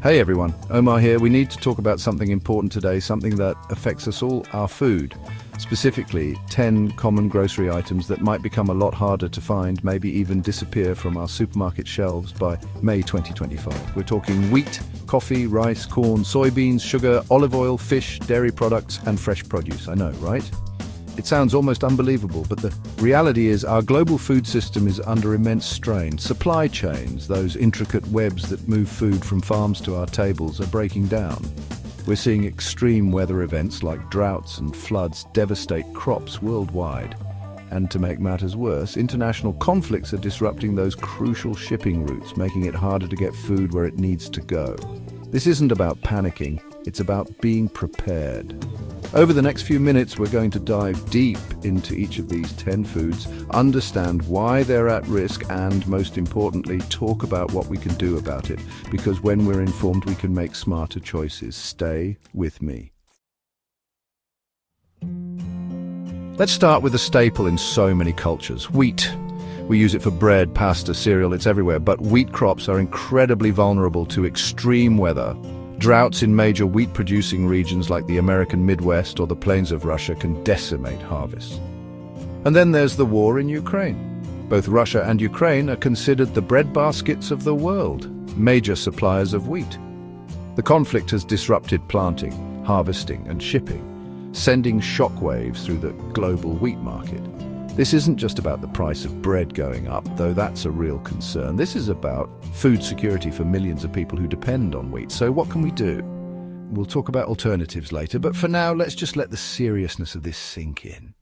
Hey everyone, Omar here. We need to talk about something important today, something that affects us all, our food. Specifically, 10 common grocery items that might become a lot harder to find, maybe even disappear from our supermarket shelves by May 2025. We're talking wheat, coffee, rice, corn, soybeans, sugar, olive oil, fish, dairy products, and fresh produce. I know, right? It sounds almost unbelievable, but the reality is our global food system is under immense strain. Supply chains, those intricate webs that move food from farms to our tables, are breaking down. We're seeing extreme weather events like droughts and floods devastate crops worldwide. And to make matters worse, international conflicts are disrupting those crucial shipping routes, making it harder to get food where it needs to go. This isn't about panicking, it's about being prepared. Over the next few minutes, we're going to dive deep into each of these 10 foods, understand why they're at risk, and most importantly, talk about what we can do about it. Because when we're informed, we can make smarter choices. Stay with me. Let's start with a staple in so many cultures, wheat. We use it for bread, pasta, cereal, it's everywhere, but wheat crops are incredibly vulnerable to extreme weather. Droughts in major wheat-producing regions like the American Midwest or the plains of Russia can decimate harvests. And then there's the war in Ukraine. Both Russia and Ukraine are considered the breadbaskets of the world, major suppliers of wheat. The conflict has disrupted planting, harvesting, and shipping, sending shockwaves through the global wheat market. This isn't just about the price of bread going up, though that's a real concern. This is about food security for millions of people who depend on wheat. So what can we do? We'll talk about alternatives later, but for now, let's just let the seriousness of this sink in.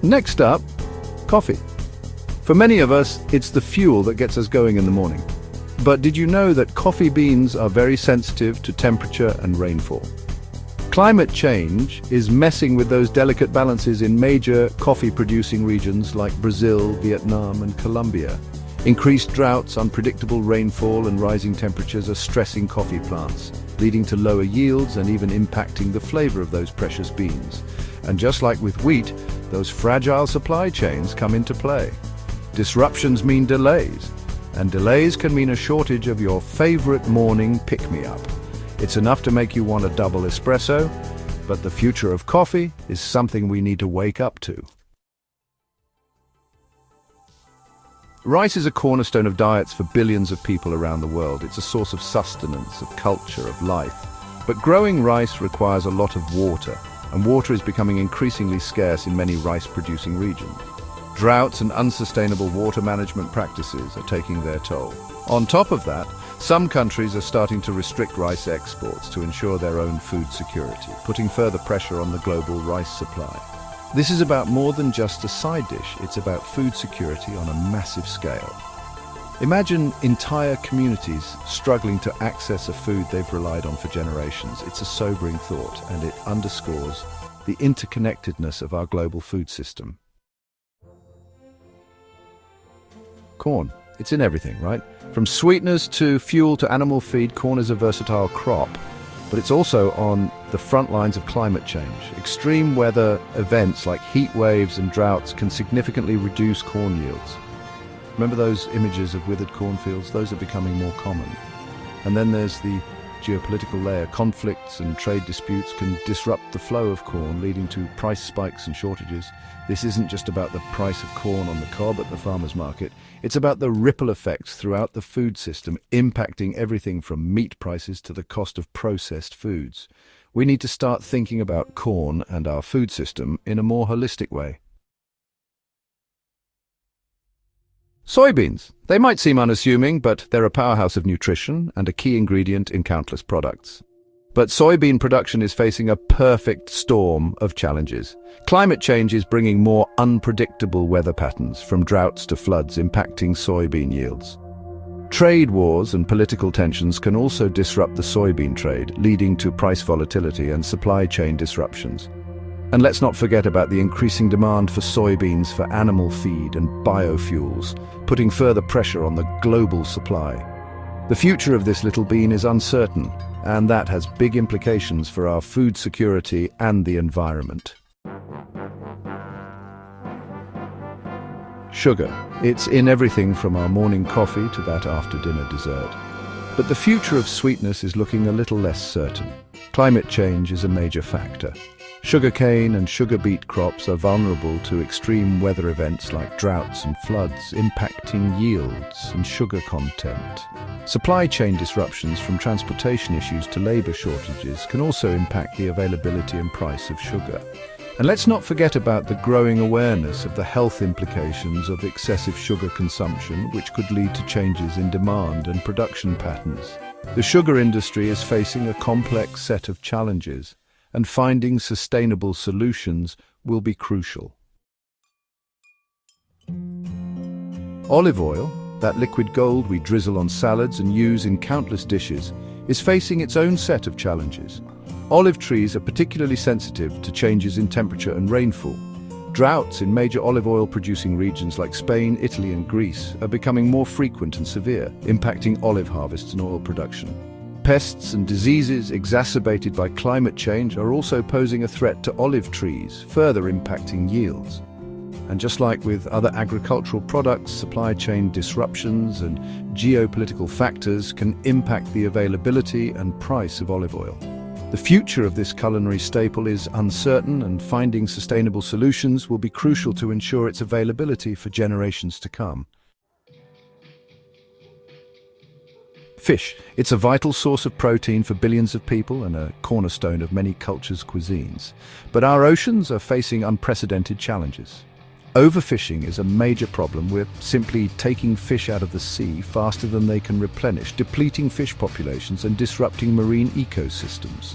Next up, coffee. For many of us, it's the fuel that gets us going in the morning. But did you know that coffee beans are very sensitive to temperature and rainfall? Climate change is messing with those delicate balances in major coffee-producing regions like Brazil, Vietnam, and Colombia. Increased droughts, unpredictable rainfall, and rising temperatures are stressing coffee plants, leading to lower yields and even impacting the flavor of those precious beans. And just like with wheat, those fragile supply chains come into play. Disruptions mean delays, and delays can mean a shortage of your favorite morning pick-me-up. It's enough to make you want a double espresso, but the future of coffee is something we need to wake up to. Rice is a cornerstone of diets for billions of people around the world. It's a source of sustenance, of culture, of life. But growing rice requires a lot of water, and water is becoming increasingly scarce in many rice-producing regions. Droughts and unsustainable water management practices are taking their toll. On top of that, some countries are starting to restrict rice exports to ensure their own food security, putting further pressure on the global rice supply. This is about more than just a side dish, it's about food security on a massive scale. Imagine entire communities struggling to access a food they've relied on for generations. It's a sobering thought, and it underscores the interconnectedness of our global food system. Corn. It's in everything, right? From sweeteners to fuel to animal feed, corn is a versatile crop. But it's also on the front lines of climate change. Extreme weather events like heat waves and droughts can significantly reduce corn yields. Remember those images of withered cornfields? Those are becoming more common. And then there's the geopolitical layer. Conflicts and trade disputes can disrupt the flow of corn, leading to price spikes and shortages. This isn't just about the price of corn on the cob at the farmer's market. It's about the ripple effects throughout the food system, impacting everything from meat prices to the cost of processed foods. We need to start thinking about corn and our food system in a more holistic way. Soybeans. They might seem unassuming, but they're a powerhouse of nutrition and a key ingredient in countless products. But soybean production is facing a perfect storm of challenges. Climate change is bringing more unpredictable weather patterns, from droughts to floods, impacting soybean yields. Trade wars and political tensions can also disrupt the soybean trade, leading to price volatility and supply chain disruptions. And let's not forget about the increasing demand for soybeans for animal feed and biofuels, putting further pressure on the global supply. The future of this little bean is uncertain, and that has big implications for our food security and the environment. Sugar. It's in everything from our morning coffee to that after-dinner dessert. But the future of sweetness is looking a little less certain. Climate change is a major factor. Sugarcane and sugar beet crops are vulnerable to extreme weather events like droughts and floods, impacting yields and sugar content. Supply chain disruptions from transportation issues to labor shortages can also impact the availability and price of sugar. And let's not forget about the growing awareness of the health implications of excessive sugar consumption, which could lead to changes in demand and production patterns. The sugar industry is facing a complex set of challenges, and finding sustainable solutions will be crucial. Olive oil, that liquid gold we drizzle on salads and use in countless dishes, is facing its own set of challenges. Olive trees are particularly sensitive to changes in temperature and rainfall. Droughts in major olive oil-producing regions like Spain, Italy and Greece are becoming more frequent and severe, impacting olive harvests and oil production. Pests and diseases exacerbated by climate change are also posing a threat to olive trees, further impacting yields. And just like with other agricultural products, supply chain disruptions and geopolitical factors can impact the availability and price of olive oil. The future of this culinary staple is uncertain, and finding sustainable solutions will be crucial to ensure its availability for generations to come. Fish. It's a vital source of protein for billions of people and a cornerstone of many cultures' cuisines. But our oceans are facing unprecedented challenges. Overfishing is a major problem. We're simply taking fish out of the sea faster than they can replenish, depleting fish populations and disrupting marine ecosystems.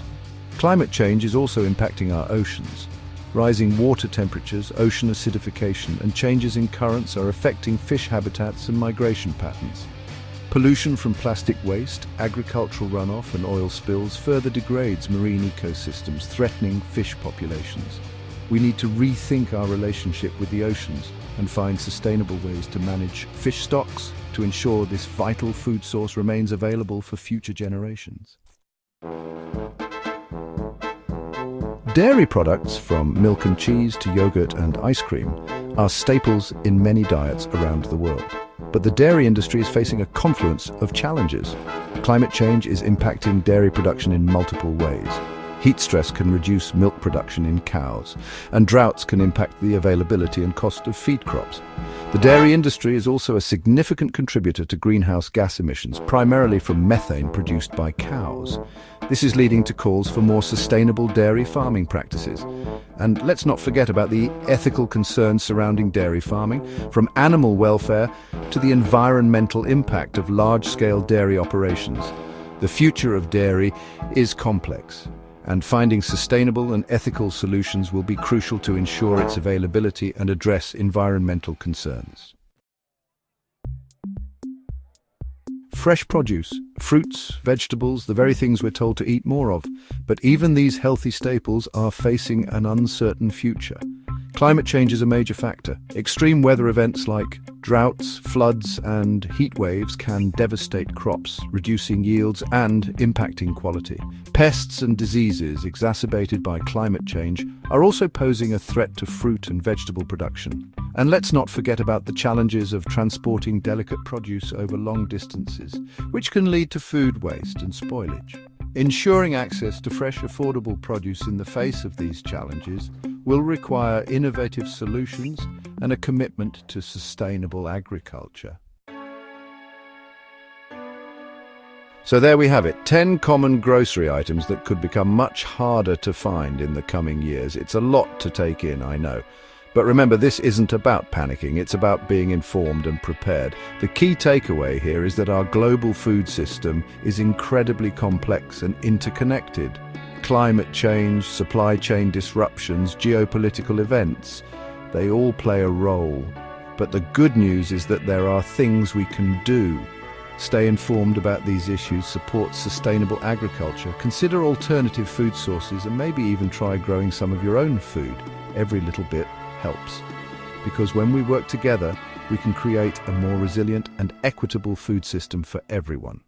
Climate change is also impacting our oceans. Rising water temperatures, ocean acidification, and changes in currents are affecting fish habitats and migration patterns. Pollution from plastic waste, agricultural runoff, and oil spills further degrades marine ecosystems, threatening fish populations. We need to rethink our relationship with the oceans and find sustainable ways to manage fish stocks to ensure this vital food source remains available for future generations. Dairy products, from milk and cheese to yogurt and ice cream, are staples in many diets around the world. But the dairy industry is facing a confluence of challenges. Climate change is impacting dairy production in multiple ways. Heat stress can reduce milk production in cows, and droughts can impact the availability and cost of feed crops. The dairy industry is also a significant contributor to greenhouse gas emissions, primarily from methane produced by cows. This is leading to calls for more sustainable dairy farming practices. And let's not forget about the ethical concerns surrounding dairy farming, from animal welfare to the environmental impact of large-scale dairy operations. The future of dairy is complex, and finding sustainable and ethical solutions will be crucial to ensure its availability and address environmental concerns. Fresh produce, fruits, vegetables, the very things we're told to eat more of. But even these healthy staples are facing an uncertain future. Climate change is a major factor. Extreme weather events like droughts, floods, and heat waves can devastate crops, reducing yields and impacting quality. Pests and diseases exacerbated by climate change are also posing a threat to fruit and vegetable production. And let's not forget about the challenges of transporting delicate produce over long distances, which can lead to food waste and spoilage. Ensuring access to fresh, affordable produce in the face of these challenges will require innovative solutions and a commitment to sustainable agriculture. So there we have it, 10 common grocery items that could become much harder to find in the coming years. It's a lot to take in, I know. But remember, this isn't about panicking, it's about being informed and prepared. The key takeaway here is that our global food system is incredibly complex and interconnected. Climate change, supply chain disruptions, geopolitical events, they all play a role. But the good news is that there are things we can do. Stay informed about these issues, support sustainable agriculture, consider alternative food sources, and maybe even try growing some of your own food. Every little bit helps. Because when we work together, we can create a more resilient and equitable food system for everyone.